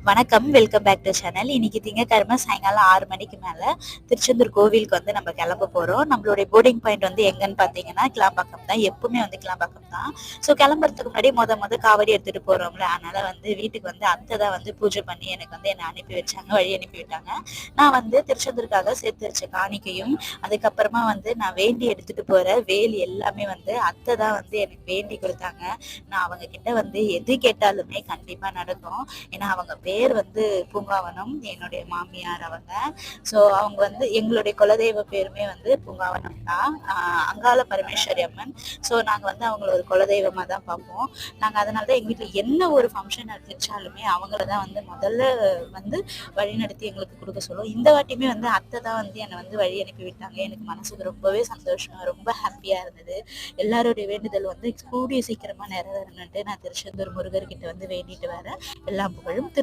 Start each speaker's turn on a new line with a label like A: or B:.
A: வணக்கம், welcome back to channel. இன்னைக்கு திங்கட்கிழமை சாயங்காலம் 6 மணிக்கு மேல திருச்செந்தூர் கோவிலுக்கு வந்து நம்ம கிளம்ப போறோம். நம்மளுடைய போர்டிங் பாயிண்ட் வந்து எங்கன்னு பார்த்தீங்கன்னா கிளாம்பாக்கம் தான். எப்பவுமே வந்து கிளாம்பாக்கம் தான். ஸோ கிளம்புறதுக்கு முன்னாடி மொத காவடி எடுத்துட்டு போறோம்ல, அதனால வந்து வீட்டுக்கு வந்து அத்தை தான் வந்து பூஜை பண்ணி எனக்கு வந்து என்னை அனுப்பி வச்சாங்க, வழி அனுப்பி விட்டாங்க. நான் வந்து திருச்செந்தூருக்காக சேர்த்து வச்ச காணிக்கையும், அதுக்கப்புறமா வந்து நான் வேண்டி எடுத்துட்டு போற வேல் எல்லாமே வந்து அத்தை தான் வந்து எனக்கு வேண்டி கொடுத்தாங்க. நான் அவங்க கிட்ட வந்து எது கேட்டாலுமே கண்டிப்பா நடக்கும். ஏன்னா அவங்க பேர் வந்து பூங்காவனம், என்னுடைய மாமியார் அவங்க. ஸோ அவங்க வந்து எங்களுடைய குலதெய்வ பேருமே வந்து பூங்காவனம் தான். அங்காள பரமேஸ்வரி அம்மன். ஸோ நாங்கள் வந்து அவங்கள ஒரு குலதெய்வமாக தான் பார்ப்போம். நாங்கள் அதனால தான் எங்கள் வீட்டில் என்ன ஒரு ஃபங்க்ஷன் வச்சாலுமே அவங்கள தான் வந்து முதல்ல வந்து வழிநடத்தி எங்களுக்கு கொடுக்க சொல்லுவோம். இந்த வாட்டியுமே வந்து அத்தை தான் வந்து என்னை வந்து வழி அனுப்பி விட்டாங்க. எனக்கு மனசுக்கு ரொம்பவே சந்தோஷம், ரொம்ப ஹாப்பியாக இருந்தது. எல்லாருடைய வேண்டுதல் வந்து கூடிய சீக்கிரமாக நிறைவேறணுன்ட்டு நான் திருச்செந்தூர் முருகர்கிட்ட வந்து வேண்டிட்டு வரேன். எல்லா புகழும்